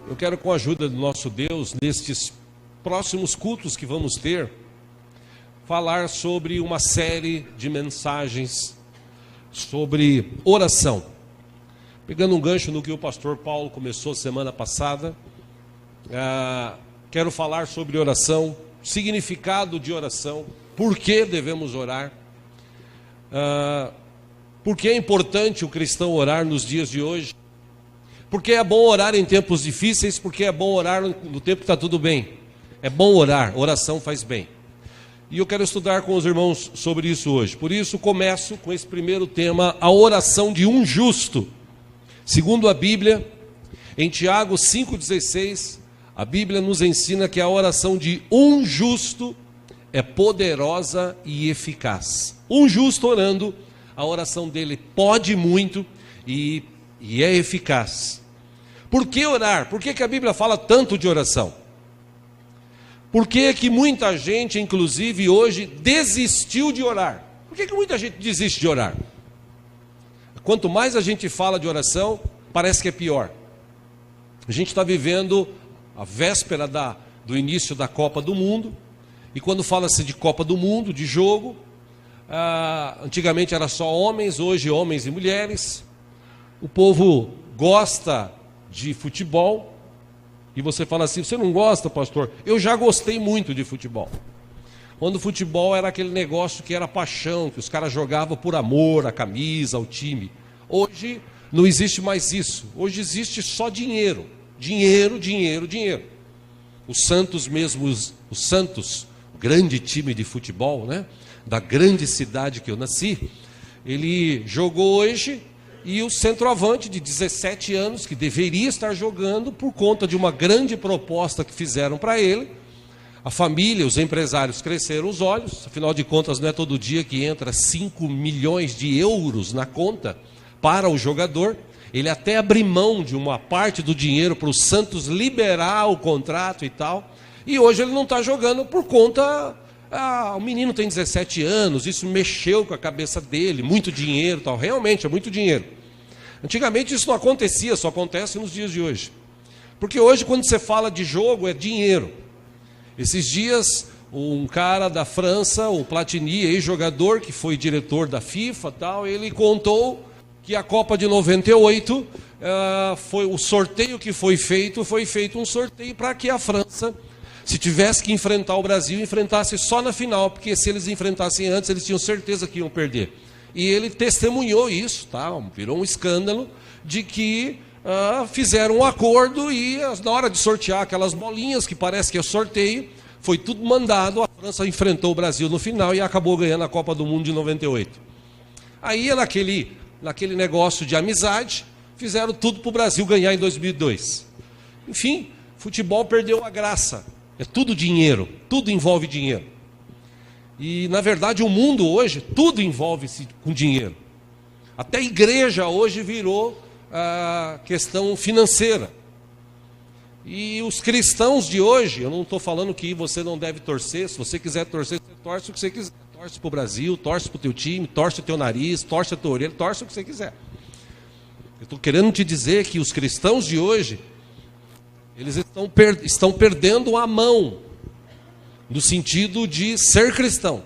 Eu quero, com a ajuda do nosso Deus, nestes próximos cultos que vamos ter, falar sobre uma série de mensagens sobre oração. Pegando um gancho no que o pastor Paulo começou semana passada, quero falar sobre oração, significado de oração, por que devemos orar, por que é importante o cristão orar nos dias de hoje, porque é bom orar em tempos difíceis, porque é bom orar no tempo que está tudo bem. É bom orar, oração faz bem. E eu quero estudar com os irmãos sobre isso hoje. Por isso começo com esse primeiro tema, a oração de um justo. Segundo a Bíblia, em Tiago 5,16, a Bíblia nos ensina que a oração de um justo é poderosa e eficaz. Um justo orando, a oração dele pode muito e é eficaz. Por que orar? Por que a Bíblia fala tanto de oração? Por que muita gente, inclusive hoje, desistiu de orar? Por que muita gente desiste de orar? Quanto mais a gente fala de oração, parece que é pior. A gente está vivendo a véspera do início da Copa do Mundo, e quando fala-se de Copa do Mundo, de jogo, antigamente era só homens, hoje homens e mulheres. O povo gosta de futebol, e você fala assim, você não gosta, pastor? Eu já gostei muito de futebol. Quando o futebol era aquele negócio que era paixão, que os caras jogavam por amor, a camisa, ao time. Hoje não existe mais isso. Hoje existe só dinheiro. Dinheiro, dinheiro, dinheiro. O Santos mesmo, o Santos, o grande time de futebol, né? Da grande cidade que eu nasci, ele jogou hoje, e o centroavante de 17 anos, que deveria estar jogando, por conta de uma grande proposta que fizeram para ele, a família, os empresários cresceram os olhos, afinal de contas não é todo dia que entra 5 milhões de euros na conta para o jogador, ele até abre mão de uma parte do dinheiro para o Santos liberar o contrato e tal, e hoje ele não está jogando por conta, o menino tem 17 anos, isso mexeu com a cabeça dele, muito dinheiro e tal, realmente é muito dinheiro. Antigamente isso não acontecia, só acontece nos dias de hoje. Porque hoje quando você fala de jogo é dinheiro. Esses dias um cara da França, o Platini, ex-jogador, que foi diretor da FIFA tal, ele contou que a Copa de 98, foi o sorteio que foi feito um sorteio para que a França, se tivesse que enfrentar o Brasil, enfrentasse só na final, porque se eles enfrentassem antes, eles tinham certeza que iam perder. E ele testemunhou isso, tá? Virou um escândalo, de que fizeram um acordo e na hora de sortear aquelas bolinhas, que parece que é sorteio, foi tudo mandado, a França enfrentou o Brasil no final e acabou ganhando a Copa do Mundo de 98. Aí, naquele negócio de amizade, fizeram tudo para o Brasil ganhar em 2002. Enfim, futebol perdeu a graça. É tudo dinheiro, tudo envolve dinheiro. E, na verdade, o mundo hoje, tudo envolve-se com dinheiro. Até a igreja hoje virou questão financeira. E os cristãos de hoje, eu não estou falando que você não deve torcer, se você quiser torcer, você torce o que você quiser. Torce para o Brasil, torce para o teu time, torce o teu nariz, torce a tua orelha, torce o que você quiser. Eu estou querendo te dizer que os cristãos de hoje, eles estão perdendo a mão, no sentido de ser cristão.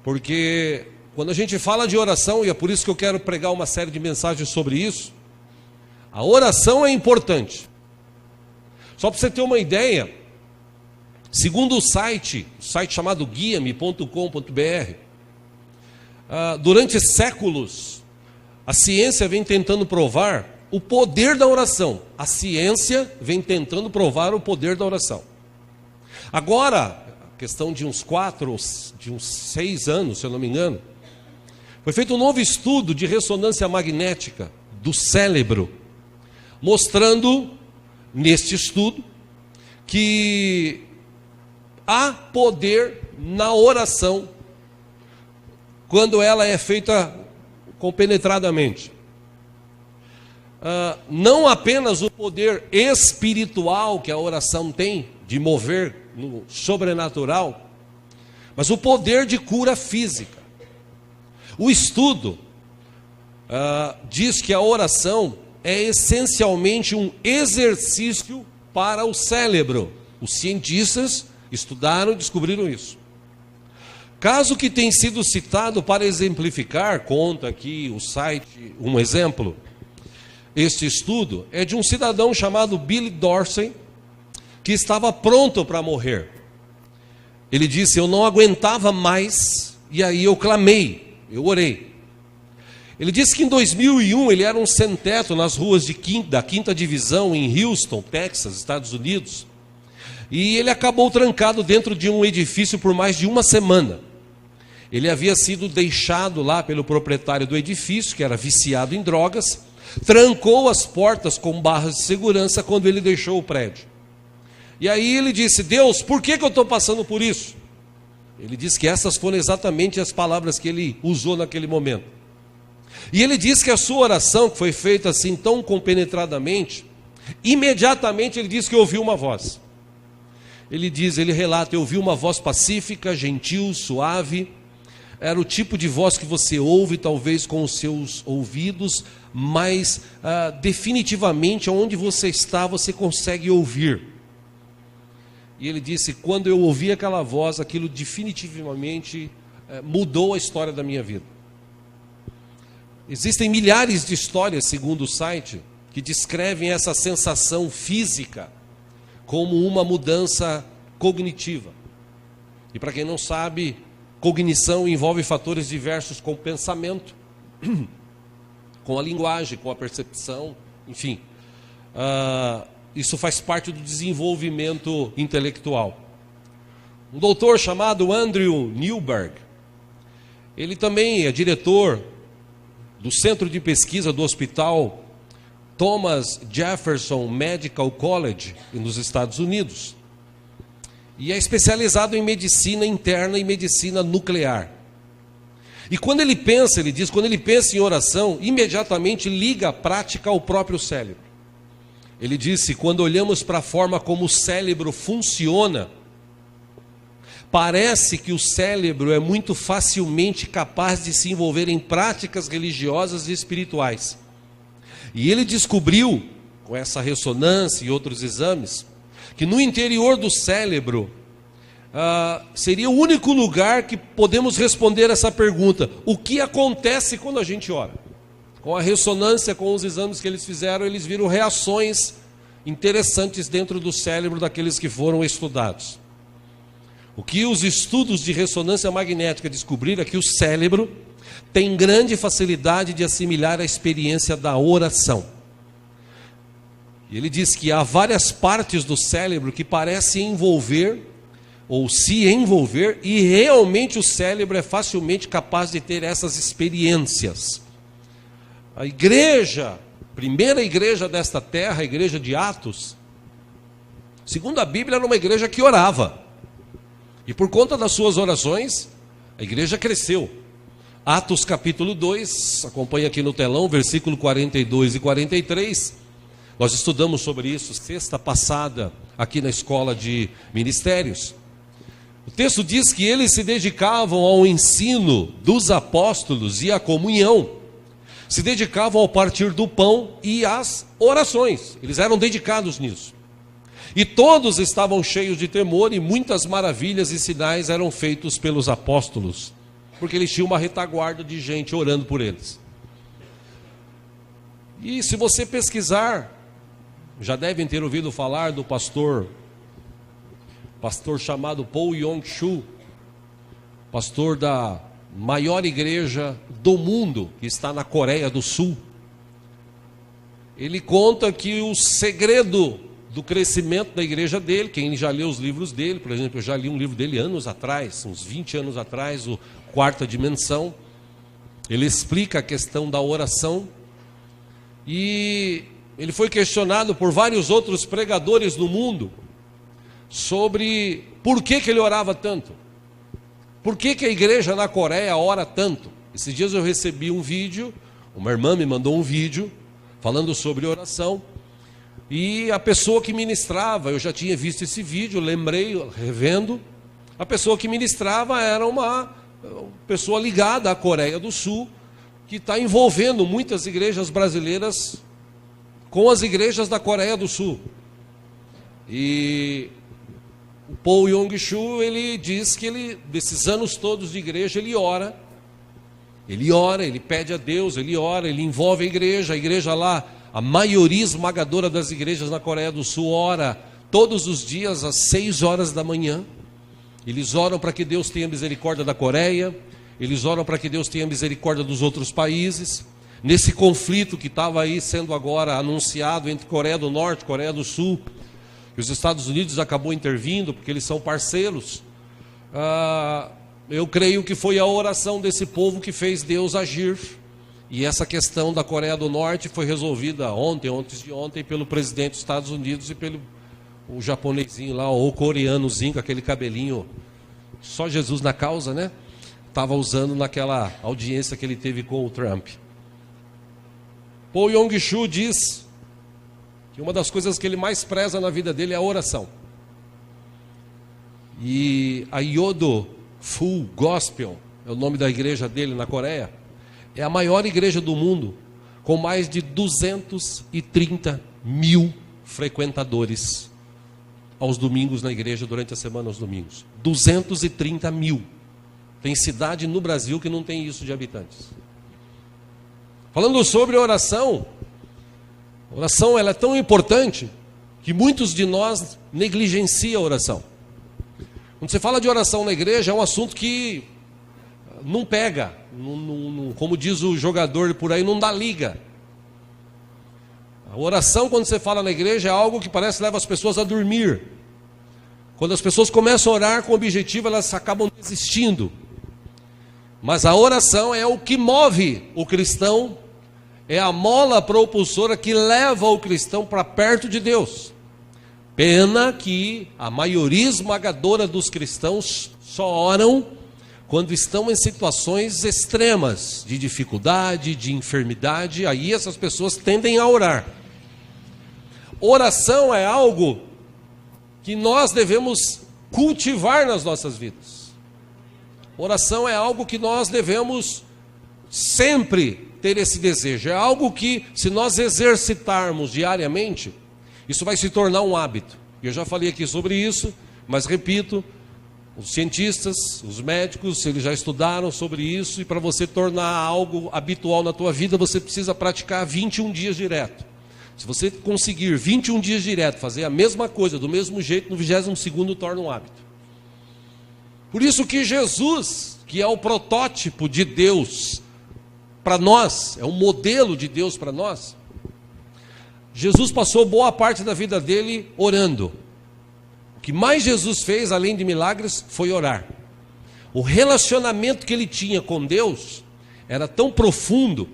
Porque quando a gente fala de oração, e é por isso que eu quero pregar uma série de mensagens sobre isso, a oração é importante. Só para você ter uma ideia, segundo o site chamado guia-me.com.br, durante séculos, a ciência vem tentando provar o poder da oração. A ciência vem tentando provar o poder da oração. Agora, questão de uns 6 anos, se eu não me engano, foi feito um novo estudo de ressonância magnética do cérebro, mostrando, neste estudo, que há poder na oração, quando ela é feita compenetradamente. Não apenas o poder espiritual que a oração tem, de mover no sobrenatural, mas o poder de cura física. O estudo diz que a oração é essencialmente um exercício para o cérebro. Os cientistas estudaram e descobriram isso. Caso que tem sido citado para exemplificar, conta aqui o site, um exemplo. Este estudo é de um cidadão chamado Billy Dorsey, que estava pronto para morrer. Ele disse: eu não aguentava mais, e aí eu clamei, eu orei. Ele disse que em 2001 ele era um sem-teto nas ruas da quinta divisão em Houston, Texas, Estados Unidos. E ele acabou trancado dentro de um edifício por mais de uma semana. Ele havia sido deixado lá pelo proprietário do edifício, que era viciado em drogas, trancou as portas com barras de segurança quando ele deixou o prédio. E aí ele disse: Deus, por que eu estou passando por isso? Ele disse que essas foram exatamente as palavras que ele usou naquele momento. E ele disse que a sua oração, que foi feita assim tão compenetradamente, imediatamente ele disse que ouviu uma voz. Ele relata: eu ouvi uma voz pacífica, gentil, suave. Era o tipo de voz que você ouve talvez com os seus ouvidos, mas definitivamente onde você está você consegue ouvir. E ele disse: quando eu ouvi aquela voz, aquilo definitivamente mudou a história da minha vida. Existem milhares de histórias, segundo o site, que descrevem essa sensação física como uma mudança cognitiva. E para quem não sabe, cognição envolve fatores diversos com o pensamento, com a linguagem, com a percepção, enfim. Isso faz parte do desenvolvimento intelectual. Um doutor chamado Andrew Newberg, ele também é diretor do Centro de Pesquisa do Hospital Thomas Jefferson Medical College, nos Estados Unidos. E é especializado em medicina interna e medicina nuclear. E quando ele pensa, ele diz, quando ele pensa em oração, imediatamente liga a prática ao próprio cérebro. Ele disse: quando olhamos para a forma como o cérebro funciona, parece que o cérebro é muito facilmente capaz de se envolver em práticas religiosas e espirituais. E ele descobriu, com essa ressonância e outros exames, que no interior do cérebro seria o único lugar que podemos responder essa pergunta: o que acontece quando a gente ora? Com a ressonância, com os exames que eles fizeram, eles viram reações interessantes dentro do cérebro daqueles que foram estudados. O que os estudos de ressonância magnética descobriram é que o cérebro tem grande facilidade de assimilar a experiência da oração. E ele diz que há várias partes do cérebro que parecem envolver ou se envolver, e realmente o cérebro é facilmente capaz de ter essas experiências. A igreja, primeira igreja desta terra, a igreja de Atos, segundo a Bíblia, era uma igreja que orava. E por conta das suas orações, a igreja cresceu. Atos capítulo 2, acompanha aqui no telão, versículo 42 e 43. Nós estudamos sobre isso sexta passada, aqui na escola de ministérios. O texto diz que eles se dedicavam ao ensino dos apóstolos e à comunhão. Se dedicavam ao partir do pão e às orações. Eles eram dedicados nisso. E todos estavam cheios de temor, e muitas maravilhas e sinais eram feitos pelos apóstolos, porque eles tinham uma retaguarda de gente orando por eles. E se você pesquisar, já devem ter ouvido falar do pastor chamado Paul Yong-Soo, pastor da maior igreja do mundo, que está na Coreia do Sul. Ele conta que o segredo do crescimento da igreja dele, quem já leu os livros dele, por exemplo, eu já li um livro dele anos atrás, uns 20 anos atrás, o Quarta Dimensão, ele explica a questão da oração, e ele foi questionado por vários outros pregadores no mundo, sobre por que ele orava tanto, por que a igreja na Coreia ora tanto. Esses dias eu recebi um vídeo, uma irmã me mandou um vídeo, falando sobre oração, e a pessoa que ministrava, eu já tinha visto esse vídeo, lembrei, revendo, a pessoa que ministrava era uma pessoa ligada à Coreia do Sul, que está envolvendo muitas igrejas brasileiras com as igrejas da Coreia do Sul. E o Paul Yong-Soo, ele diz que ele, desses anos todos de igreja, ele ora, ele pede a Deus, ele ora, ele envolve a igreja lá, a maioria esmagadora das igrejas na Coreia do Sul ora todos os dias às 6 horas da manhã. Eles oram para que Deus tenha misericórdia da Coreia, eles oram para que Deus tenha misericórdia dos outros países. Nesse conflito que estava aí sendo agora anunciado entre Coreia do Norte e Coreia do Sul, que os Estados Unidos acabou intervindo, porque eles são parceiros, eu creio que foi a oração desse povo que fez Deus agir. E essa questão da Coreia do Norte foi resolvida antes de ontem, pelo presidente dos Estados Unidos e pelo o japonesinho lá, ou coreanozinho, com aquele cabelinho, só Jesus na causa, né? Estava usando naquela audiência que ele teve com o Trump. Paul Yong-Soo diz que uma das coisas que ele mais preza na vida dele é a oração. E a Yodo Full Gospel, é o nome da igreja dele na Coreia, é a maior igreja do mundo, com mais de 230 mil frequentadores aos domingos na igreja, durante a semana aos domingos. 230 mil. Tem cidade no Brasil que não tem isso de habitantes. Falando sobre oração, a oração ela é tão importante que muitos de nós negligenciam a oração. Quando você fala de oração na igreja, é um assunto que não pega, como diz o jogador por aí, não dá liga. A oração, quando você fala na igreja, é algo que parece que leva as pessoas a dormir. Quando as pessoas começam a orar com objetivo, elas acabam desistindo. Mas a oração é o que move o cristão, é a mola propulsora que leva o cristão para perto de Deus. Pena que a maioria esmagadora dos cristãos só oram quando estão em situações extremas, de dificuldade, de enfermidade, aí essas pessoas tendem a orar. Oração é algo que nós devemos cultivar nas nossas vidas. Oração é algo que nós devemos sempre ter esse desejo. É algo que, se nós exercitarmos diariamente, isso vai se tornar um hábito. Eu já falei aqui sobre isso, mas repito, os cientistas, os médicos, eles já estudaram sobre isso, e para você tornar algo habitual na tua vida, você precisa praticar 21 dias direto. Se você conseguir 21 dias direto, fazer a mesma coisa, do mesmo jeito, no 22º torna um hábito. Por isso que Jesus, que é o protótipo de Deus para nós, é um modelo de Deus para nós, Jesus passou boa parte da vida dele orando. O que mais Jesus fez, além de milagres, foi orar. O relacionamento que ele tinha com Deus era tão profundo,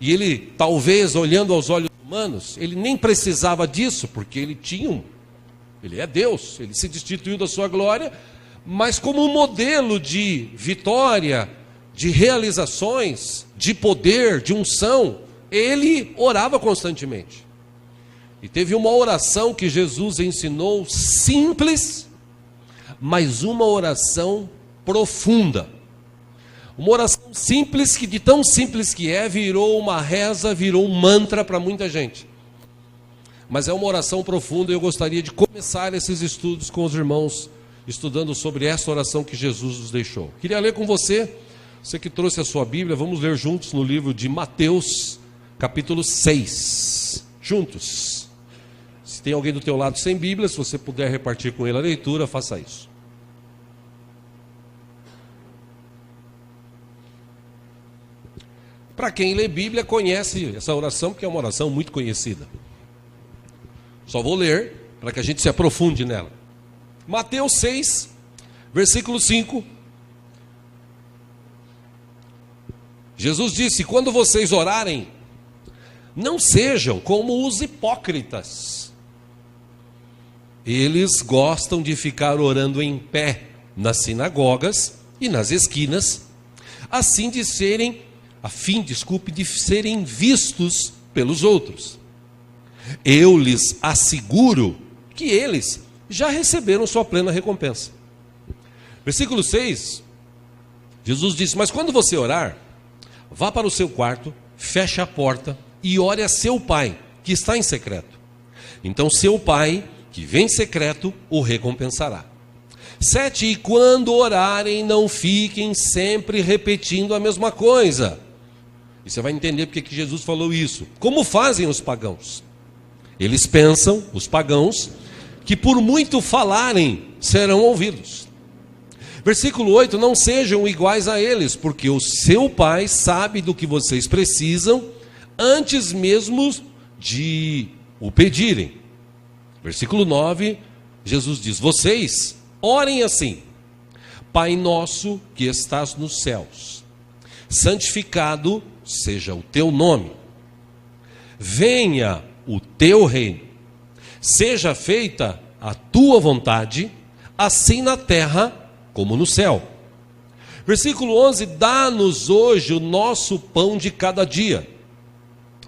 e ele, talvez, olhando aos olhos humanos, ele nem precisava disso, porque ele é Deus, ele se destituiu da sua glória, mas como um modelo de vitória, de realizações, de poder, de unção, ele orava constantemente. E teve uma oração que Jesus ensinou, simples, mas uma oração profunda. Uma oração simples, que de tão simples que é, virou uma reza, virou um mantra para muita gente. Mas é uma oração profunda, e eu gostaria de começar esses estudos com os irmãos, estudando sobre essa oração que Jesus nos deixou. Queria ler com você, você que trouxe a sua Bíblia, vamos ler juntos no livro de Mateus, capítulo 6. Juntos. Se tem alguém do teu lado sem Bíblia, se você puder repartir com ele a leitura, faça isso. Para quem lê Bíblia, conhece essa oração, porque é uma oração muito conhecida. Só vou ler, para que a gente se aprofunde nela. Mateus 6, versículo 5. Jesus disse: quando vocês orarem, não sejam como os hipócritas. Eles gostam de ficar orando em pé nas sinagogas e nas esquinas, a fim de serem vistos pelos outros. Eu lhes asseguro que eles já receberam sua plena recompensa. Versículo 6, Jesus disse: mas quando você orar, vá para o seu quarto, feche a porta e ore a seu pai, que está em secreto. Então seu Pai, que vem em secreto, o recompensará. 7, e quando orarem, não fiquem sempre repetindo a mesma coisa. E você vai entender porque que Jesus falou isso. Como fazem os pagãos? Eles pensam, os pagãos, que por muito falarem, serão ouvidos. Versículo 8, não sejam iguais a eles, porque o seu Pai sabe do que vocês precisam, antes mesmo de o pedirem. Versículo 9, Jesus diz, vocês orem assim: Pai nosso que estás nos céus, santificado seja o teu nome, venha o teu reino, seja feita a tua vontade, assim na terra como no céu. Versículo 11, dá-nos hoje o nosso pão de cada dia.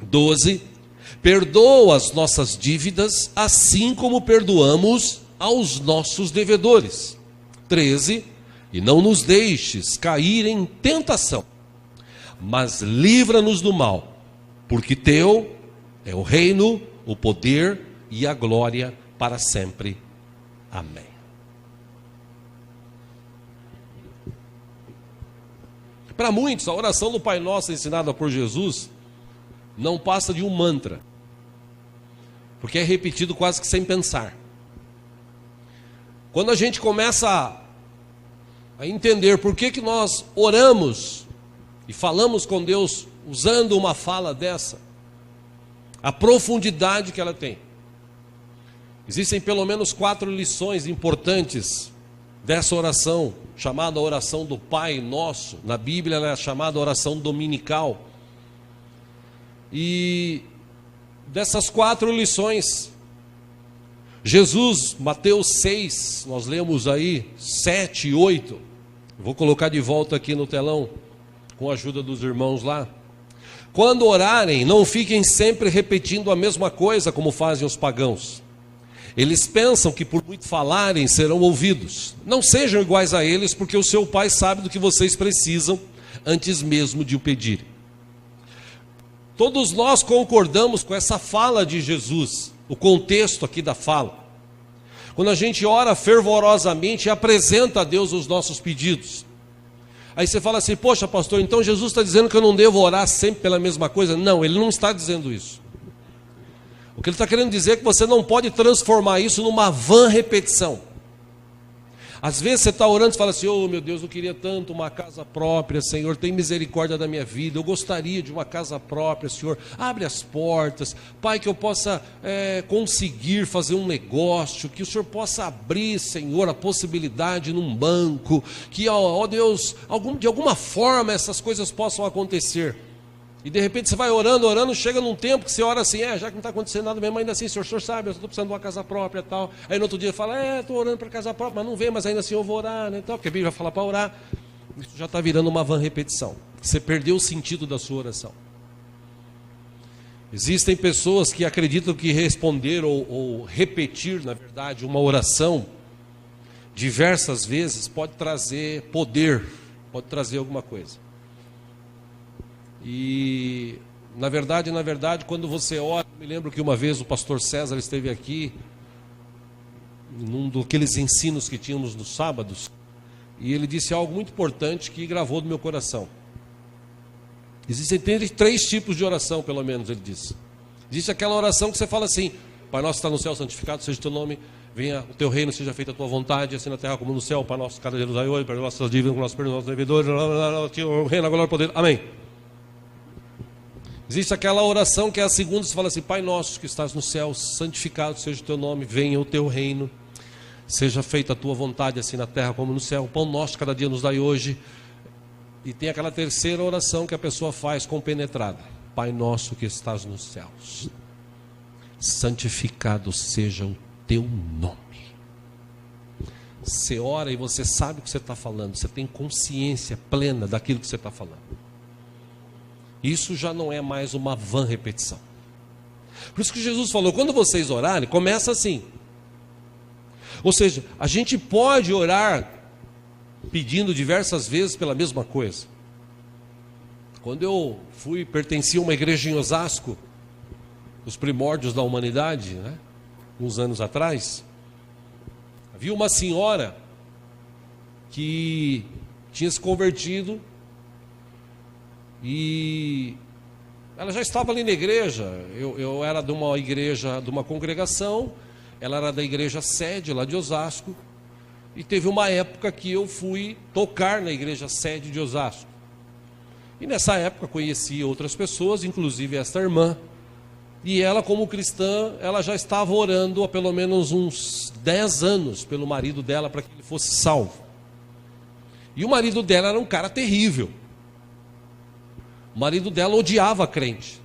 12, perdoa as nossas dívidas, assim como perdoamos aos nossos devedores. 13, e não nos deixes cair em tentação, mas livra-nos do mal, porque teu é o reino, o poder e a glória para sempre. Amém. Para muitos, a oração do Pai Nosso ensinada por Jesus não passa de um mantra, porque é repetido quase que sem pensar. Quando a gente começa a entender por que nós oramos e falamos com Deus usando uma fala dessa, a profundidade que ela tem. Existem pelo menos 4 lições importantes dessa oração, chamada oração do Pai Nosso. Na Bíblia ela é chamada oração dominical. E dessas 4 lições, Jesus, Mateus 6, nós lemos aí 7 e 8, vou colocar de volta aqui no telão, com a ajuda dos irmãos lá. Quando orarem, não fiquem sempre repetindo a mesma coisa como fazem os pagãos. Eles pensam que por muito falarem serão ouvidos. Não sejam iguais a eles, porque o seu Pai sabe do que vocês precisam antes mesmo de o pedirem. Todos nós concordamos com essa fala de Jesus, o contexto aqui da fala. Quando a gente ora fervorosamente e apresenta a Deus os nossos pedidos. Aí você fala assim, poxa pastor, então Jesus está dizendo que eu não devo orar sempre pela mesma coisa? Não, ele não está dizendo isso. O que ele está querendo dizer é que você não pode transformar isso numa vã repetição. Às vezes você está orando e fala assim, oh meu Deus, eu queria tanto uma casa própria, Senhor, tem misericórdia da minha vida, eu gostaria de uma casa própria, Senhor, abre as portas, Pai, que eu possa conseguir fazer um negócio, que o Senhor possa abrir, Senhor, a possibilidade num banco, que, ó Deus, de alguma forma essas coisas possam acontecer. E de repente você vai orando, chega num tempo que você ora assim, já que não está acontecendo nada mesmo, ainda assim, o senhor sabe, eu estou precisando de uma casa própria e tal. Aí no outro dia fala, estou orando para casa própria, mas não vem, mas ainda assim eu vou orar, né, tal, porque a Bíblia vai falar para orar. Isso já está virando uma vã repetição. Você perdeu o sentido da sua oração. Existem pessoas que acreditam que responder ou repetir, na verdade, uma oração diversas vezes pode trazer poder, pode trazer alguma coisa. E, na verdade, quando você ora, me lembro que uma vez o pastor César esteve aqui, num daqueles ensinos que tínhamos nos sábados, e ele disse algo muito importante que gravou no meu coração. Existem 3 tipos de oração, pelo menos, ele disse. Existe aquela oração que você fala assim, Pai nosso que está no céu, santificado seja o teu nome, venha o teu reino, seja feita a tua vontade, assim na terra como no céu, Pai nosso, cada dia nos dai hoje, perdoa nossas dívidas, como nós perdoamos aos devedores, o reino, a glória, o poder, amém. Existe aquela oração que é a segunda, você fala assim, Pai nosso que estás no céu, santificado seja o teu nome, venha o teu reino, seja feita a tua vontade, assim na terra como no céu, o pão nosso cada dia nos dai hoje. E tem aquela terceira oração que a pessoa faz compenetrada, Pai nosso que estás nos céus, santificado seja o teu nome. Você ora e você sabe o que você está falando, você tem consciência plena daquilo que você está falando. Isso já não é mais uma vã repetição. Por isso que Jesus falou, quando vocês orarem, começa assim. Ou seja, a gente pode orar pedindo diversas vezes pela mesma coisa. Quando eu pertenci a uma igreja em Osasco, os primórdios da humanidade, né? Uns anos atrás, havia uma senhora que tinha se convertido e ela já estava ali na igreja. Eu era de uma igreja, de uma congregação, ela era da igreja sede lá de Osasco, e teve uma época que eu fui tocar na igreja sede de Osasco. E nessa época conheci outras pessoas, inclusive esta irmã. E ela, como cristã, ela já estava orando há pelo menos uns 10 anos pelo marido dela para que ele fosse salvo. E o marido dela era um cara terrível. O marido dela odiava a crente.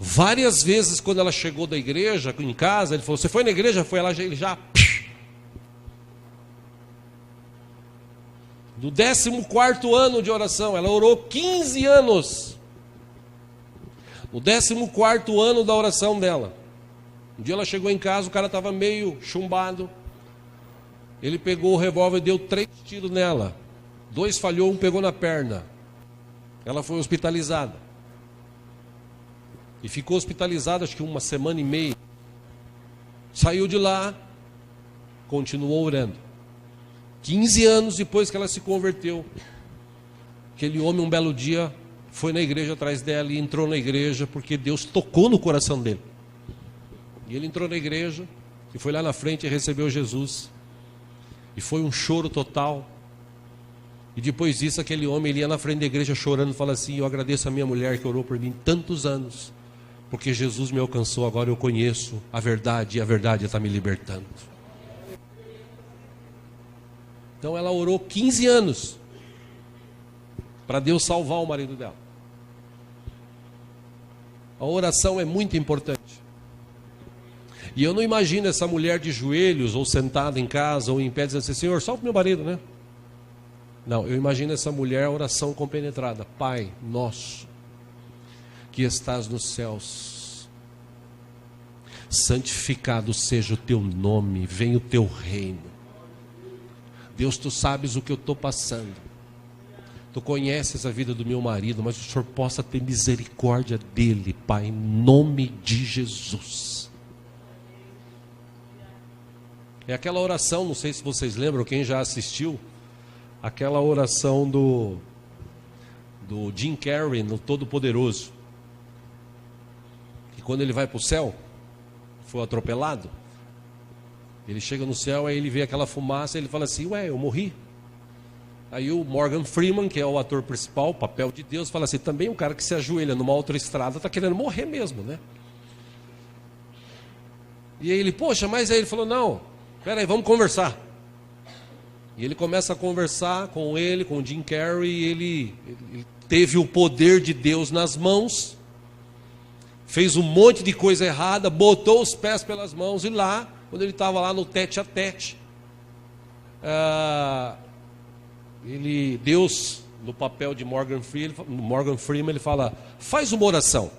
Várias vezes, quando ela chegou da igreja, em casa, ele falou: você foi na igreja? Foi lá, ele já... No 14º ano de oração, ela orou 15 anos. No 14º ano da oração dela, um dia ela chegou em casa, o cara estava meio chumbado. Ele pegou o revólver e deu 3 tiros nela. 2 falhou, 1 pegou na perna. Ela foi hospitalizada. E ficou hospitalizada acho que 1 semana e meia. Saiu de lá, continuou orando. 15 anos depois que ela se converteu, aquele homem um belo dia foi na igreja atrás dela e entrou na igreja porque Deus tocou no coração dele. E ele entrou na igreja e foi lá na frente e recebeu Jesus. E foi um choro total. E depois disso, aquele homem, ele ia na frente da igreja chorando e fala assim: eu agradeço a minha mulher que orou por mim tantos anos, porque Jesus me alcançou, agora eu conheço a verdade e a verdade está me libertando. Então ela orou 15 anos para Deus salvar o marido dela. A oração é muito importante. E eu não imagino essa mulher de joelhos, ou sentada em casa, ou em pé, dizendo assim: Senhor, salve meu marido, né? Não, eu imagino essa mulher, oração compenetrada: Pai nosso, que estás nos céus, santificado seja o teu nome, venha o teu reino. Deus, tu sabes o que eu estou passando. Tu conheces a vida do meu marido, mas o Senhor possa ter misericórdia dele, Pai, em nome de Jesus. É aquela oração, não sei se vocês lembram, quem já assistiu, aquela oração do Jim Carrey no Todo-Poderoso, que quando ele vai para o céu, foi atropelado, ele chega no céu, aí ele vê aquela fumaça, ele fala assim: ué, eu morri. Aí o Morgan Freeman, que é o ator principal, o papel de Deus, fala assim: também um cara que se ajoelha numa autoestrada está querendo morrer mesmo, né? E aí ele: poxa, mas aí ele falou: não, peraí, vamos conversar. E ele começa a conversar com ele, com o Jim Carrey, e ele teve o poder de Deus nas mãos, fez um monte de coisa errada, botou os pés pelas mãos, e lá, quando ele estava lá no tete a tete, Deus, no papel de Morgan Freeman, ele fala: faz uma oração.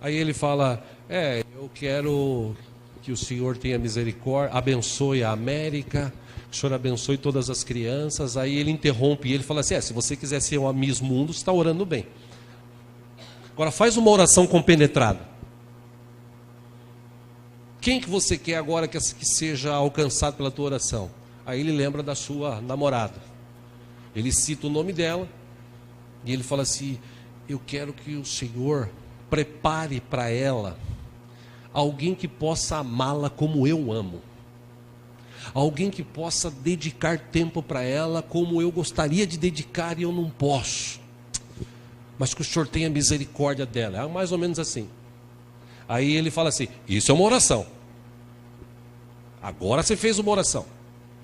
Aí ele fala: eu quero que o Senhor tenha misericórdia, abençoe a América, que o Senhor abençoe todas as crianças. Aí ele interrompe e ele fala assim: se você quiser ser um Miss Mundo, você está orando bem. Agora faz uma oração compenetrada. Quem que você quer agora que seja alcançado pela tua oração? Aí ele lembra da sua namorada. Ele cita o nome dela e ele fala assim: eu quero que o Senhor prepare para ela alguém que possa amá-la como eu amo. Alguém que possa dedicar tempo para ela como eu gostaria de dedicar e eu não posso. Mas que o Senhor tenha misericórdia dela. É mais ou menos assim. Aí ele fala assim: isso é uma oração. Agora você fez uma oração.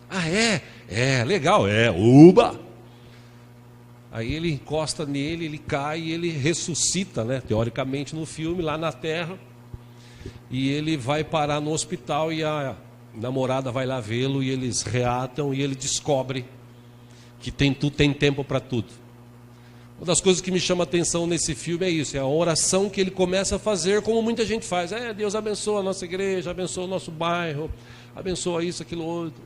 Ah, é? Legal, uba! Aí ele encosta nele, ele cai e ele ressuscita, né? Teoricamente no filme, lá na terra. E ele vai parar no hospital e a namorada vai lá vê-lo e eles reatam e ele descobre que tem tempo para tudo. Uma das coisas que me chama a atenção nesse filme é isso, é a oração que ele começa a fazer como muita gente faz. Deus abençoa a nossa igreja, abençoa o nosso bairro, abençoa isso, aquilo, outro.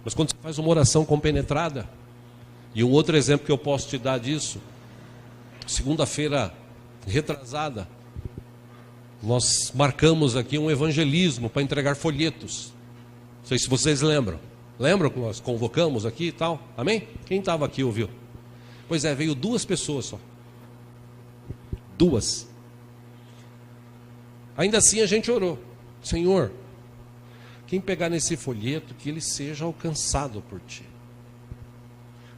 Mas quando você faz uma oração compenetrada, e um outro exemplo que eu posso te dar disso, segunda-feira retrasada, nós marcamos aqui um evangelismo para entregar folhetos. Não sei se vocês lembram. Lembram que nós convocamos aqui e tal? Amém? Quem estava aqui ouviu? Pois é, veio 2 pessoas só. 2. Ainda assim a gente orou. Senhor, quem pegar nesse folheto, que ele seja alcançado por Ti.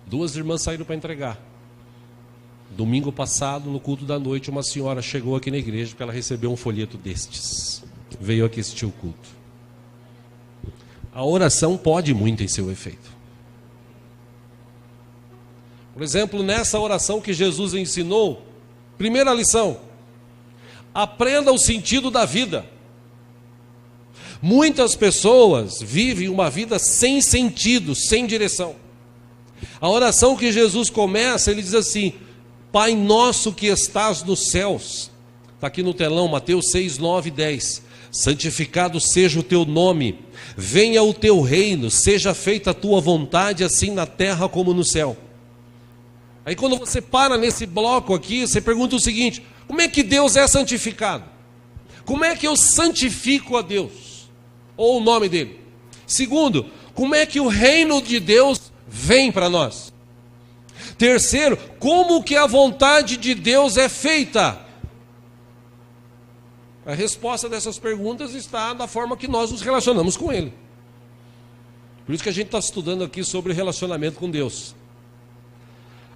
2 irmãs saíram para entregar. Domingo passado, no culto da noite, uma senhora chegou aqui na igreja porque ela recebeu um folheto destes. Veio aqui assistir o culto. A oração pode muito em seu efeito. Por exemplo, nessa oração que Jesus ensinou, primeira lição: aprenda o sentido da vida. Muitas pessoas vivem uma vida sem sentido, sem direção. A oração que Jesus começa, ele diz assim: Pai nosso que estás nos céus. Está aqui no telão, Mateus 6, 9 e 10. Santificado seja o teu nome, venha o teu reino, seja feita a tua vontade, assim na terra como no céu. Aí quando você para nesse bloco aqui, você pergunta o seguinte: como é que Deus é santificado? Como é que eu santifico a Deus? Ou o nome dele? Segundo, como é que o reino de Deus vem para nós? Terceiro, como que a vontade de Deus é feita? A resposta dessas perguntas está na forma que nós nos relacionamos com Ele. Por isso que a gente está estudando aqui sobre relacionamento com Deus.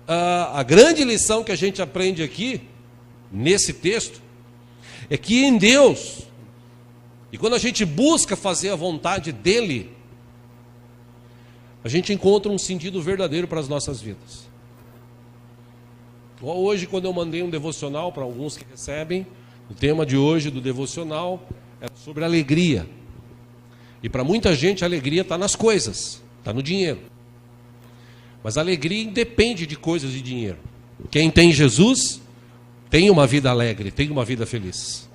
A grande lição que a gente aprende aqui, nesse texto, é que em Deus, e quando a gente busca fazer a vontade dEle, a gente encontra um sentido verdadeiro para as nossas vidas. Hoje, quando eu mandei um devocional para alguns que recebem, o tema de hoje do devocional é sobre alegria. E para muita gente a alegria está nas coisas, está no dinheiro. Mas a alegria independe de coisas e dinheiro. Quem tem Jesus tem uma vida alegre, tem uma vida feliz.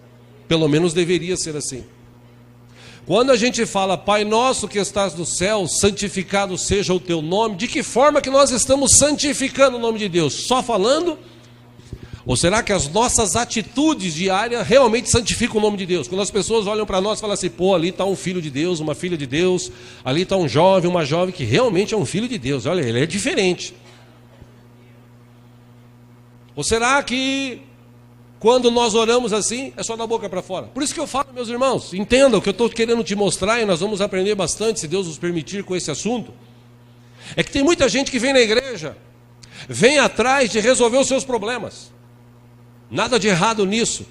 Pelo menos deveria ser assim. Quando a gente fala, Pai nosso que estás no céu, santificado seja o teu nome, de que forma que nós estamos santificando o nome de Deus? Só falando? Ou será que as nossas atitudes diárias realmente santificam o nome de Deus? Quando as pessoas olham para nós e falam assim, pô, ali está um filho de Deus, uma filha de Deus, ali está um jovem, uma jovem que realmente é um filho de Deus, olha, ele é diferente. Ou será que quando nós oramos assim, é só da boca para fora? Por isso que eu falo, meus irmãos, entendam o que eu estou querendo te mostrar, e nós vamos aprender bastante, se Deus nos permitir, com esse assunto. É que tem muita gente que vem na igreja, vem atrás de resolver os seus problemas. Nada de errado nisso.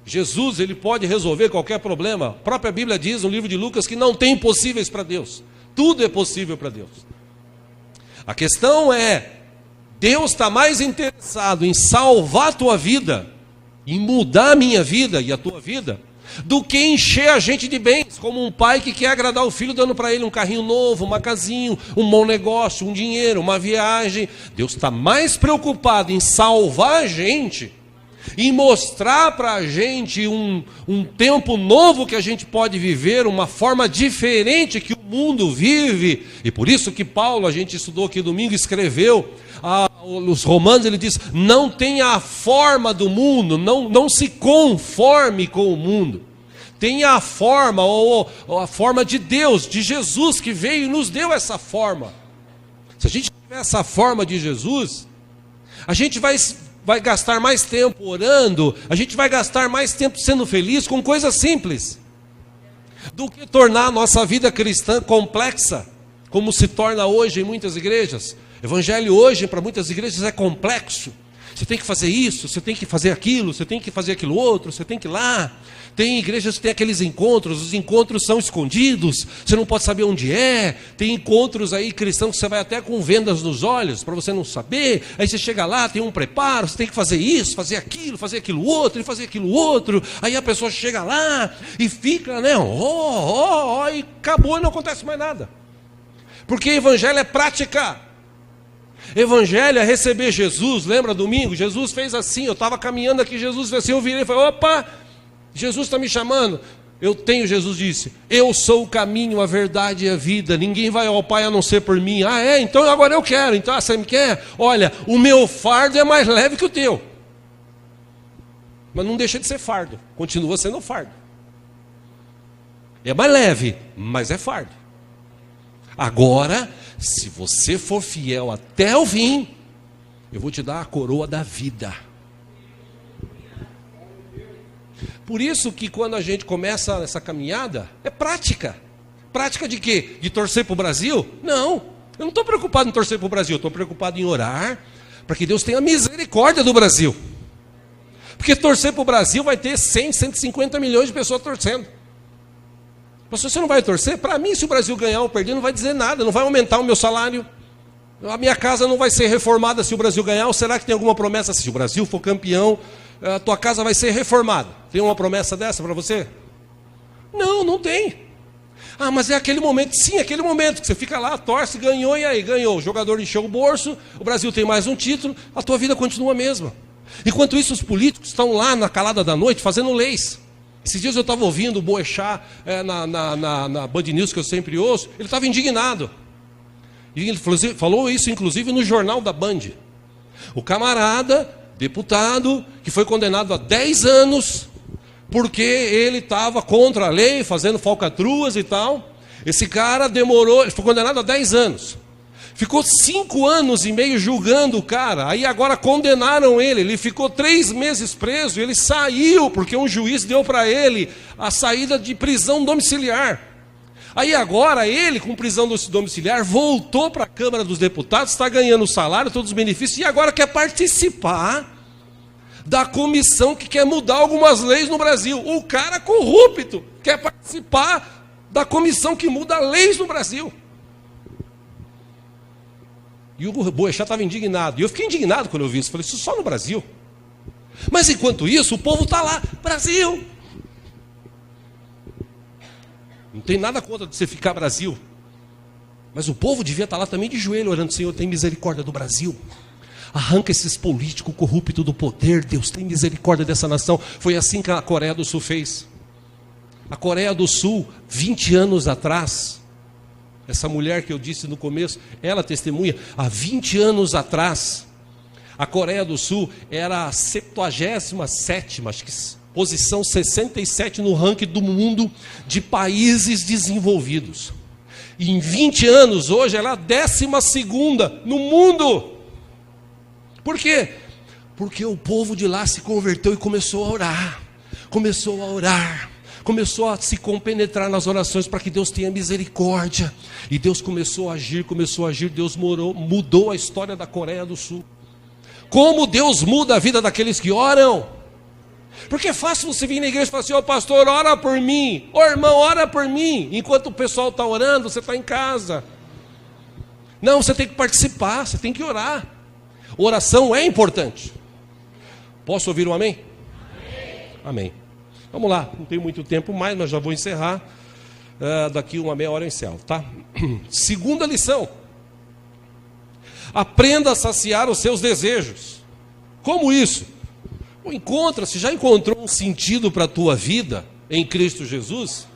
Jesus, ele pode resolver qualquer problema. A própria Bíblia diz no livro de Lucas que não tem impossíveis para Deus. Tudo é possível para Deus. A questão é, Deus está mais interessado em salvar a tua vida, em mudar a minha vida e a tua vida, do que encher a gente de bens, como um pai que quer agradar o filho, dando para ele um carrinho novo, uma casinha, um bom negócio, um dinheiro, uma viagem. Deus está mais preocupado em salvar a gente, e mostrar para a gente um tempo novo que a gente pode viver, uma forma diferente que o mundo vive. E por isso que Paulo, a gente estudou aqui domingo, escreveu os Romanos, ele diz, não tenha a forma do mundo, não se conforme com o mundo. Tenha a forma, ou a forma de Deus, de Jesus, que veio e nos deu essa forma. Se a gente tiver essa forma de Jesus, a gente vai gastar mais tempo orando, a gente vai gastar mais tempo sendo feliz com coisas simples, do que tornar a nossa vida cristã complexa, como se torna hoje em muitas igrejas. Evangelho hoje para muitas igrejas é complexo. Você tem que fazer isso, você tem que fazer aquilo, você tem que fazer aquilo outro, você tem que ir lá. Tem igrejas que tem aqueles encontros, os encontros são escondidos, você não pode saber onde é. Tem encontros aí cristãos que você vai até com vendas nos olhos, para você não saber. Aí você chega lá, tem um preparo, você tem que fazer isso, fazer aquilo outro, e fazer aquilo outro. Aí a pessoa chega lá e fica, né, e acabou e não acontece mais nada. Porque evangelho é prática. Evangelho é receber Jesus. Lembra domingo? Jesus fez assim, eu estava caminhando aqui, Jesus fez assim, eu virei e falei, opa, Jesus está me chamando. Jesus disse, eu sou o caminho, a verdade e a vida, ninguém vai ao Pai a não ser por mim. Ah, é? Então agora eu quero. Então você me quer? Olha, o meu fardo é mais leve que o teu. mas não deixa de ser fardo, continua sendo fardo. É mais leve, mas é fardo. Agora, se você for fiel até o fim, eu vou te dar a coroa da vida. Por isso que quando a gente começa essa caminhada, é prática. Prática de quê? De torcer para o Brasil? Não, eu não estou preocupado em torcer para o Brasil, eu estou preocupado em orar para que Deus tenha misericórdia do Brasil. Porque torcer para o Brasil vai ter 100, 150 milhões de pessoas torcendo. Pastor, você não vai torcer? Para mim, se o Brasil ganhar ou perder, não vai dizer nada, não vai aumentar o meu salário. A minha casa não vai ser reformada se o Brasil ganhar, ou será que tem alguma promessa? Se o Brasil for campeão, a tua casa vai ser reformada. Tem uma promessa dessa para você? Não, não tem. Ah, mas é aquele momento, sim, aquele momento que você fica lá, torce, ganhou, e aí? Ganhou, o jogador encheu o bolso, o Brasil tem mais um título, a tua vida continua a mesma. Enquanto isso, os políticos estão lá na calada da noite fazendo leis. Esses dias eu estava ouvindo o Boechat na Band News, que eu sempre ouço, ele estava indignado. E ele falou isso, inclusive, no jornal da Band. O camarada, deputado, que foi condenado a 10 anos, porque ele estava contra a lei, fazendo falcatruas e tal. Esse cara demorou, ele foi condenado a 10 anos. Ficou 5 anos e meio julgando o cara, aí agora condenaram ele ficou 3 meses preso, ele saiu, porque um juiz deu para ele a saída de prisão domiciliar. Aí agora ele, com prisão domiciliar, voltou para a Câmara dos Deputados, está ganhando salário, todos os benefícios, e agora quer participar da comissão que quer mudar algumas leis no Brasil. O cara corrupto quer participar da comissão que muda leis no Brasil. E o Boechat estava indignado. E eu fiquei indignado quando eu vi isso. Falei, isso só no Brasil. Mas enquanto isso, o povo está lá. Brasil! Não tem nada contra de você ficar Brasil. Mas o povo devia estar lá também de joelho, orando, Senhor, tem misericórdia do Brasil. Arranca esses políticos corruptos do poder. Deus, tem misericórdia dessa nação. Foi assim que a Coreia do Sul fez. A Coreia do Sul, 20 anos atrás... Essa mulher que eu disse no começo, ela testemunha, há 20 anos atrás, a Coreia do Sul era a 77ª, acho que posição 67 no ranking do mundo de países desenvolvidos. E em 20 anos, hoje, ela é a 12ª no mundo. Por quê? Porque o povo de lá se converteu e começou a orar. Começou a se compenetrar nas orações para que Deus tenha misericórdia. E Deus começou a agir, Deus mudou a história da Coreia do Sul. Como Deus muda a vida daqueles que oram? Porque é fácil você vir na igreja e falar assim, ô pastor, ora por mim. Ô irmão, ora por mim. Enquanto o pessoal está orando, você está em casa. Não, você tem que participar, você tem que orar. Oração é importante. Posso ouvir um amém? Amém. Vamos lá, não tenho muito tempo mais, mas já vou encerrar. Daqui uma meia hora eu encerro, tá? Segunda lição. Aprenda a saciar os seus desejos. Como isso? Se já encontrou um sentido para a tua vida em Cristo Jesus?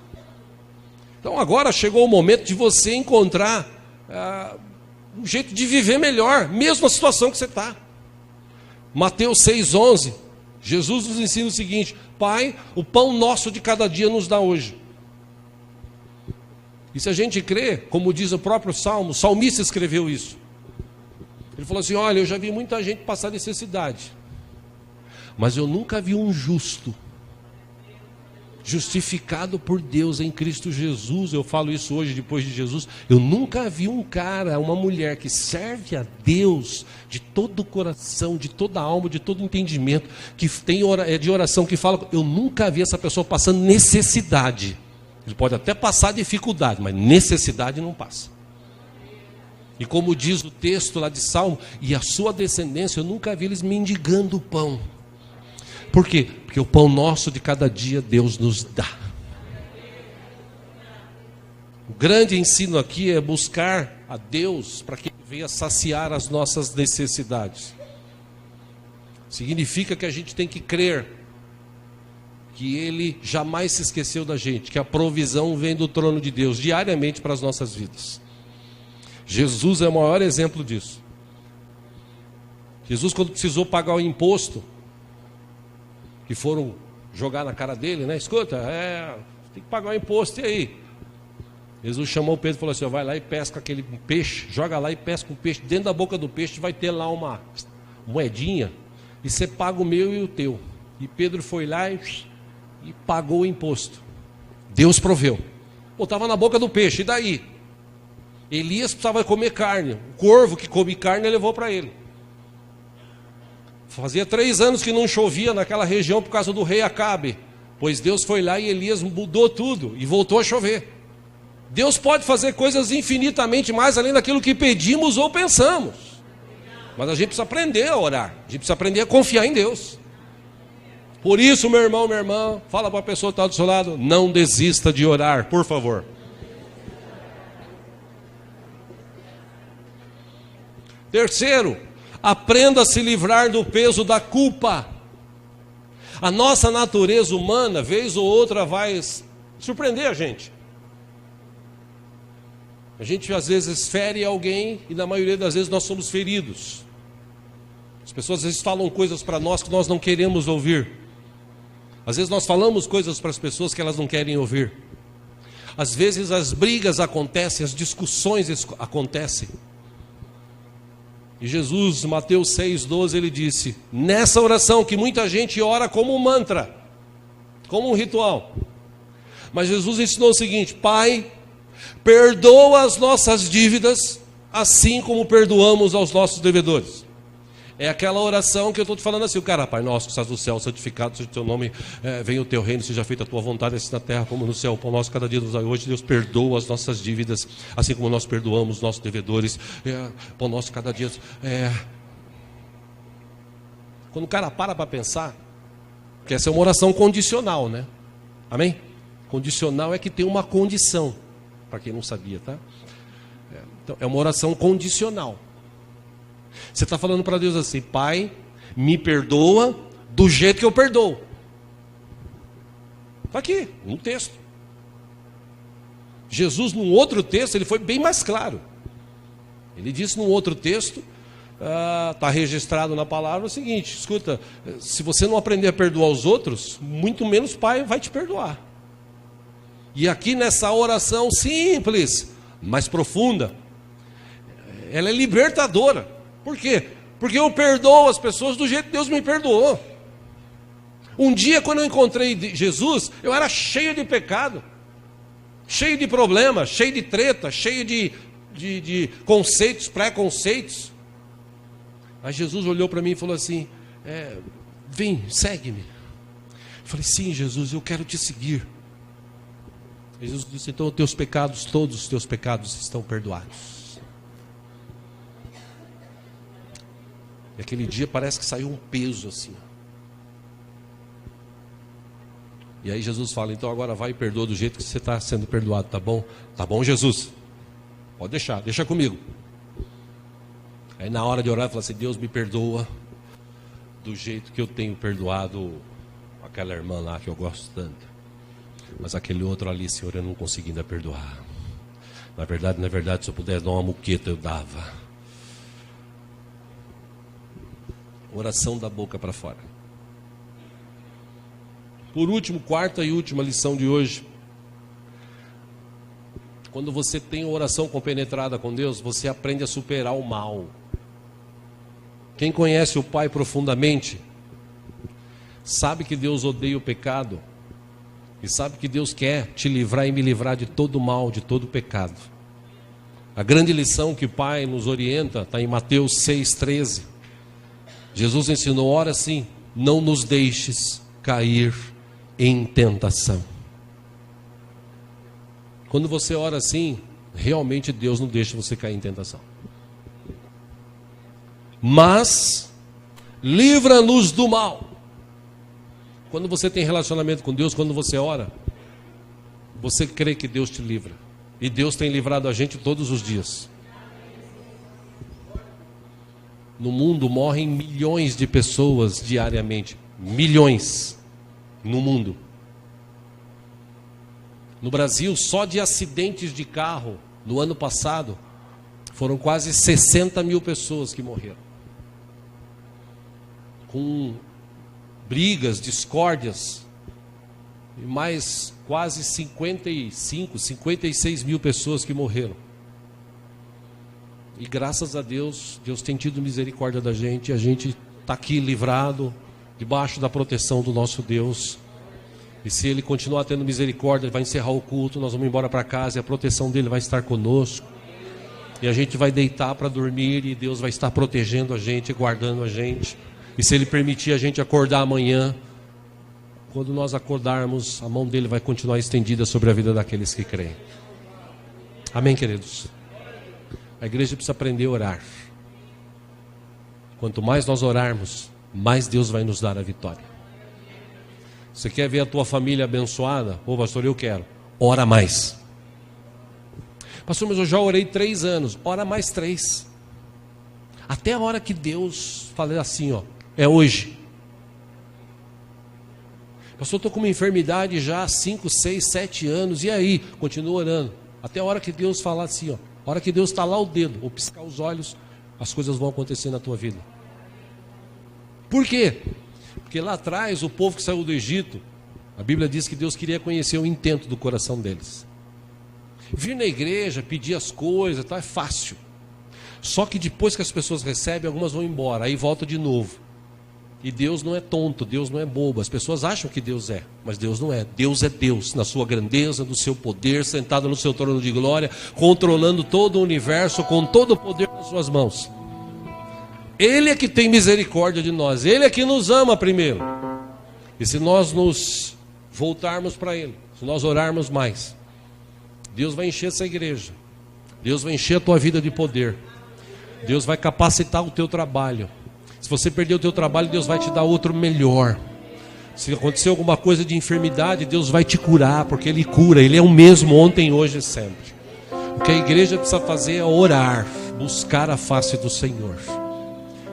Então agora chegou o momento de você encontrar um jeito de viver melhor, mesmo a situação que você está. Mateus 6,11. Jesus nos ensina o seguinte: Pai, o pão nosso de cada dia nos dá hoje. E se a gente crê, como diz o próprio Salmo, o salmista escreveu isso. Ele falou assim, olha, eu já vi muita gente passar necessidade, mas eu nunca vi um justo justificado por Deus em Cristo Jesus. Eu falo isso hoje depois de Jesus. Eu nunca vi um cara, uma mulher que serve a Deus de todo o coração, de toda a alma, de todo o entendimento, que tem de oração, que fala, eu nunca vi essa pessoa passando necessidade. Ele pode até passar dificuldade, mas necessidade não passa. E como diz o texto lá de Salmo, e a sua descendência, eu nunca vi eles mendigando o pão. Por quê? Porque o pão nosso de cada dia Deus nos dá. O grande ensino aqui é buscar a Deus para que Ele venha saciar as nossas necessidades. Significa que a gente tem que crer que Ele jamais se esqueceu da gente, que a provisão vem do trono de Deus diariamente para as nossas vidas. Jesus é o maior exemplo disso. Jesus, quando precisou pagar o imposto, e foram jogar na cara dele, né? Escuta, tem que pagar o imposto, e aí? Jesus chamou Pedro e falou assim: vai lá e pesca aquele peixe, joga lá e pesca um peixe, dentro da boca do peixe vai ter lá uma moedinha, e você paga o meu e o teu. E Pedro foi lá e pagou o imposto. Deus proveu. Estava na boca do peixe, e daí? Elias precisava comer carne, o corvo que come carne levou para ele. Fazia 3 anos que não chovia naquela região por causa do rei Acabe, pois Deus foi lá e Elias mudou tudo e voltou a chover. Deus pode fazer coisas infinitamente mais além daquilo que pedimos ou pensamos, mas a gente precisa aprender a orar, a gente precisa aprender a confiar em Deus. Por isso, meu irmão, minha irmã, fala para a pessoa que está do seu lado: não desista de orar, por favor. Terceiro, aprenda a se livrar do peso da culpa. A nossa natureza humana, vez ou outra, vai surpreender a gente. A gente às vezes fere alguém e na maioria das vezes nós somos feridos. As pessoas às vezes falam coisas para nós que nós não queremos ouvir. Às vezes nós falamos coisas para as pessoas que elas não querem ouvir. Às vezes as brigas acontecem, as discussões acontecem. E Jesus, Mateus 6,12, ele disse, nessa oração que muita gente ora como um mantra, como um ritual. Mas Jesus ensinou o seguinte: Pai, perdoa as nossas dívidas, assim como perdoamos aos nossos devedores. É aquela oração que eu estou te falando assim, o cara: Pai nosso que estás no céu, santificado seja o teu nome, venha o teu reino, seja feita a tua vontade, assim na terra como no céu. Pão nosso cada dia nos dai hoje. Deus, perdoa as nossas dívidas, assim como nós perdoamos os nossos devedores. Pão nosso cada dia. Quando o cara para pensar, que essa é uma oração condicional, né? Amém? Condicional é que tem uma condição, para quem não sabia, tá? Então, é uma oração condicional. Você está falando para Deus assim: Pai, me perdoa do jeito que eu perdoo. Está aqui, no texto. Jesus, num outro texto, ele foi bem mais claro. Ele disse num outro texto, está registrado na palavra o seguinte: escuta, se você não aprender a perdoar os outros, muito menos o Pai vai te perdoar. E aqui nessa oração simples, mas profunda, ela é libertadora. Por quê? Porque eu perdoo as pessoas do jeito que Deus me perdoou. Um dia, quando eu encontrei Jesus, eu era cheio de pecado, cheio de problemas, cheio de treta, cheio de conceitos, preconceitos. Aí Jesus olhou para mim e falou assim: vem, segue-me. Eu falei: sim, Jesus, eu quero te seguir. Jesus disse: então teus pecados, todos os teus pecados estão perdoados. E aquele dia parece que saiu um peso assim. E aí Jesus fala: então agora vai e perdoa do jeito que você está sendo perdoado, tá bom? Tá bom, Jesus? Pode deixar, deixa comigo. Aí na hora de orar, fala assim: Deus, me perdoa do jeito que eu tenho perdoado aquela irmã lá que eu gosto tanto. Mas aquele outro ali, Senhor, eu não consegui ainda perdoar. Na verdade, se eu pudesse dar uma muqueta, eu dava. Oração da boca para fora. Por último, quarta e última lição de hoje. Quando você tem uma oração compenetrada com Deus, você aprende a superar o mal. Quem conhece o Pai profundamente, sabe que Deus odeia o pecado. E sabe que Deus quer te livrar e me livrar de todo o mal, de todo o pecado. A grande lição que o Pai nos orienta está em Mateus 6,13. Jesus ensinou: ora assim, não nos deixes cair em tentação. Quando você ora assim, realmente Deus não deixa você cair em tentação. Mas livra-nos do mal. Quando você tem relacionamento com Deus, quando você ora, você crê que Deus te livra. E Deus tem livrado a gente todos os dias. No mundo morrem milhões de pessoas diariamente. Milhões no mundo. No Brasil, só de acidentes de carro, no ano passado, foram quase 60 mil pessoas que morreram. Com brigas, discórdias, e mais quase 56 mil pessoas que morreram. E graças a Deus, Deus tem tido misericórdia da gente, e a gente está aqui livrado, debaixo da proteção do nosso Deus. E se Ele continuar tendo misericórdia, Ele vai encerrar o culto, nós vamos embora para casa e a proteção dEle vai estar conosco. E a gente vai deitar para dormir e Deus vai estar protegendo a gente, guardando a gente. E se Ele permitir a gente acordar amanhã, quando nós acordarmos, a mão dEle vai continuar estendida sobre a vida daqueles que creem. Amém, queridos? A igreja precisa aprender a orar. Quanto mais nós orarmos, mais Deus vai nos dar a vitória. Você quer ver a tua família abençoada? Ô pastor, eu quero. Ora mais. Pastor, mas eu já orei 3 anos. Ora mais 3. Até a hora que Deus fale assim, ó, é hoje. Pastor, eu estou com uma enfermidade já há 5, 6, 7 anos. E aí? Continua orando. Até a hora que Deus falar assim, ó. A hora que Deus estalar o dedo, ou piscar os olhos, as coisas vão acontecer na tua vida. Por quê? Porque lá atrás, o povo que saiu do Egito, a Bíblia diz que Deus queria conhecer o intento do coração deles. Vir na igreja, pedir as coisas, tá, é fácil. Só que depois que as pessoas recebem, algumas vão embora, aí volta de novo. E Deus não é tonto, Deus não é bobo. As pessoas acham que Deus é, mas Deus não é. Deus é Deus, na sua grandeza, no seu poder, sentado no seu trono de glória, controlando todo o universo, com todo o poder nas suas mãos. Ele é que tem misericórdia de nós, Ele é que nos ama primeiro. E se nós nos voltarmos para Ele, se nós orarmos mais, Deus vai encher essa igreja, Deus vai encher a tua vida de poder, Deus vai capacitar o teu trabalho. Se você perder o teu trabalho, Deus vai te dar outro melhor. Se acontecer alguma coisa de enfermidade, Deus vai te curar, porque Ele cura, Ele é o mesmo ontem, hoje e sempre. O que a igreja precisa fazer é orar, buscar a face do Senhor.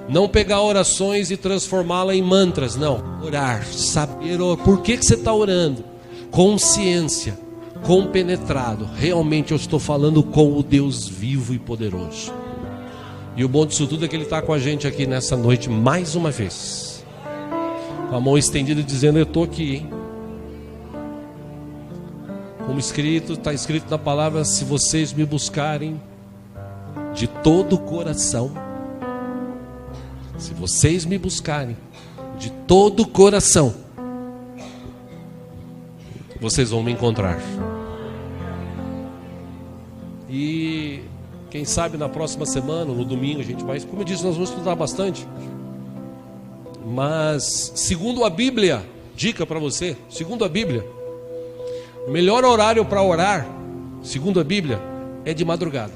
Não pegar orações e transformá-la em mantras, não. Orar, saber por que você está orando. Consciência, compenetrado. Realmente eu estou falando com o Deus vivo e poderoso. E o bom disso tudo é que Ele está com a gente aqui nessa noite mais uma vez. Com a mão estendida dizendo, eu estou aqui, hein? Como está escrito na palavra, se vocês me buscarem de todo o coração, se vocês me buscarem de todo o coração, vocês vão me encontrar. E quem sabe na próxima semana, no domingo, a gente vai, como eu disse, nós vamos estudar bastante. Mas, segundo a Bíblia, dica para você, segundo a Bíblia, o melhor horário para orar, segundo a Bíblia, é de madrugada.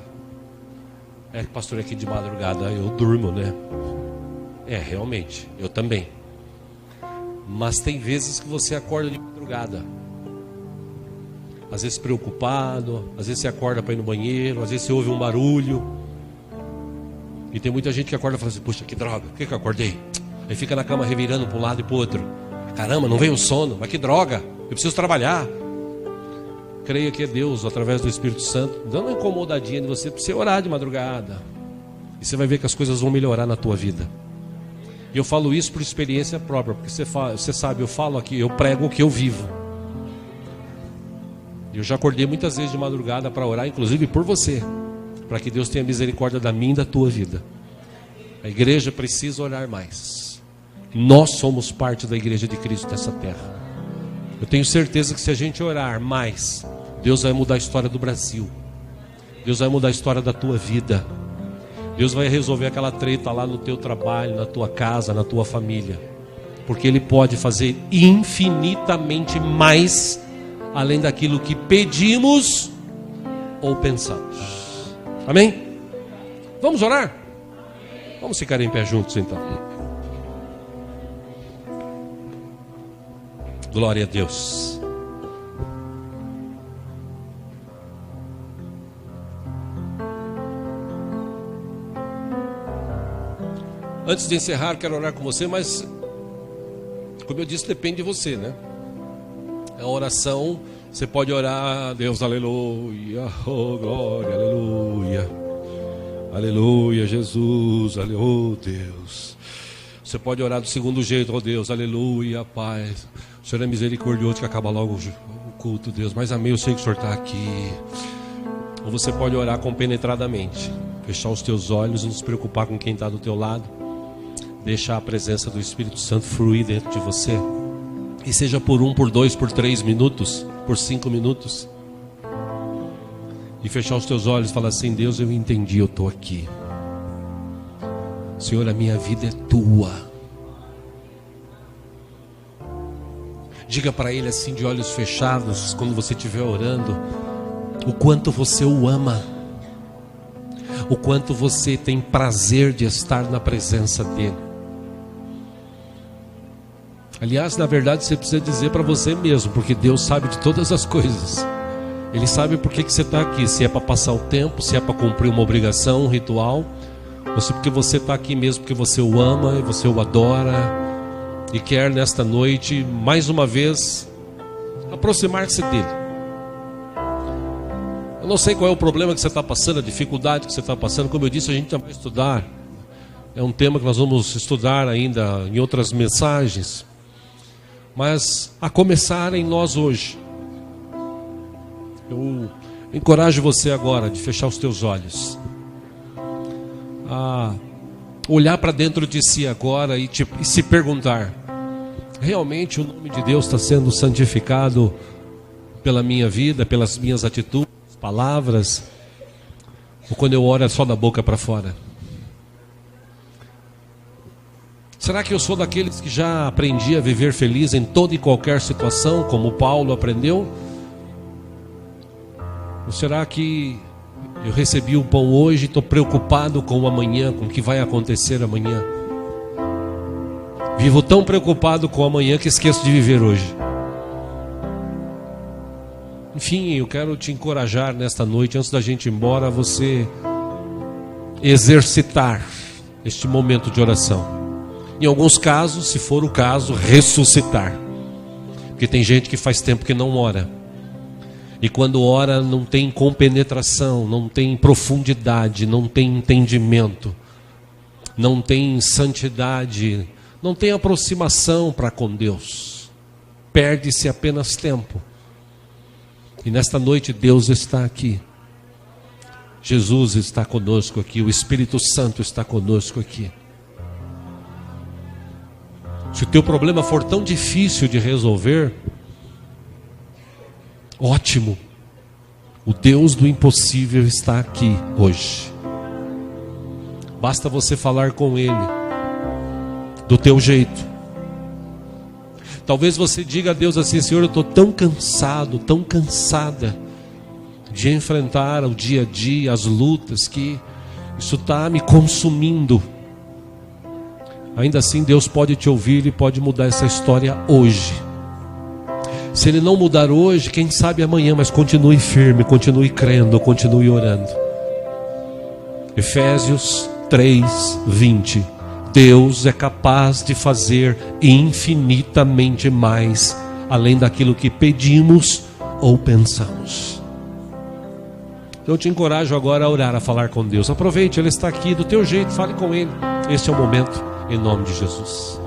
É, pastor, aqui de madrugada eu durmo, né? É, realmente, eu também. Mas tem vezes que você acorda de madrugada. Às vezes preocupado, às vezes você acorda para ir no banheiro, às vezes você ouve um barulho. E tem muita gente que acorda e fala assim, puxa, que droga, por que eu acordei? Aí fica na cama revirando para um lado e para o outro. Caramba, não veio o sono, mas que droga, eu preciso trabalhar. Creia que é Deus, através do Espírito Santo, dando uma incomodadinha em você, para você orar de madrugada. E você vai ver que as coisas vão melhorar na tua vida. E eu falo isso por experiência própria, porque você sabe, eu falo aqui, eu prego o que eu vivo. Eu já acordei muitas vezes de madrugada para orar, inclusive por você, para que Deus tenha misericórdia da minha e da tua vida. A igreja precisa orar mais. Nós somos parte da igreja de Cristo dessa terra. Eu tenho certeza que se a gente orar mais, Deus vai mudar a história do Brasil. Deus vai mudar a história da tua vida. Deus vai resolver aquela treta lá no teu trabalho, na tua casa, na tua família. Porque Ele pode fazer infinitamente mais, além daquilo que pedimos ou pensamos. Amém? Vamos orar? Vamos ficar em pé juntos então. Glória a Deus. Antes de encerrar, quero orar com você, mas como eu disse, depende de você, né? A oração, você pode orar, Deus, aleluia, oh glória, aleluia, aleluia, Jesus, aleluia, Deus. Você pode orar do segundo jeito, ó Deus, aleluia, paz. O Senhor é misericordioso, que acaba logo o culto, Deus. Mas amém, eu sei que o Senhor está aqui. Ou você pode orar compenetradamente, fechar os teus olhos, não se preocupar com quem está do teu lado, deixar a presença do Espírito Santo fluir dentro de você. E seja por 1, por 2, por 3 minutos, por 5 minutos. E fechar os teus olhos e falar assim: Deus, eu entendi, eu estou aqui. Senhor, a minha vida é tua. Diga para Ele assim, de olhos fechados, quando você estiver orando, o quanto você o ama, o quanto você tem prazer de estar na presença dEle. Aliás, na verdade, você precisa dizer para você mesmo, porque Deus sabe de todas as coisas. Ele sabe por que você está aqui, se é para passar o tempo, se é para cumprir uma obrigação, um ritual, ou se porque você está aqui mesmo porque você o ama e você o adora e quer nesta noite, mais uma vez, aproximar-se dEle. Eu não sei qual é o problema que você está passando, a dificuldade que você está passando. Como eu disse, a gente vai estudar, é um tema que nós vamos estudar ainda em outras mensagens, mas a começar em nós hoje, eu encorajo você agora de fechar os teus olhos, a olhar para dentro de si agora e se perguntar: realmente o nome de Deus está sendo santificado pela minha vida, pelas minhas atitudes, palavras, ou quando eu oro é só da boca para fora? Será que eu sou daqueles que já aprendi a viver feliz em toda e qualquer situação, como Paulo aprendeu? Ou será que eu recebi o pão hoje e estou preocupado com o amanhã, com o que vai acontecer amanhã? Vivo tão preocupado com o amanhã que esqueço de viver hoje. Enfim, eu quero te encorajar nesta noite, antes da gente ir embora, a você exercitar este momento de oração. Em alguns casos, se for o caso, ressuscitar. Porque tem gente que faz tempo que não ora. E quando ora não tem compenetração, não tem profundidade, não tem entendimento, não tem santidade, não tem aproximação para com Deus. Perde-se apenas tempo. E nesta noite Deus está aqui. Jesus está conosco aqui, o Espírito Santo está conosco aqui. Se o teu problema for tão difícil de resolver, ótimo, o Deus do impossível está aqui hoje. Basta você falar com Ele, do teu jeito. Talvez você diga a Deus assim: Senhor, eu estou tão cansado, tão cansada de enfrentar o dia a dia, as lutas, que isso está me consumindo. Ainda assim Deus pode te ouvir e pode mudar essa história hoje. Se Ele não mudar hoje, quem sabe amanhã, mas continue firme, continue crendo, continue orando. Efésios 3:20. Deus é capaz de fazer infinitamente mais, além daquilo que pedimos ou pensamos. Eu te encorajo agora a orar, a falar com Deus. Aproveite, Ele está aqui do teu jeito, fale com Ele. Este é o momento, em nome de Jesus.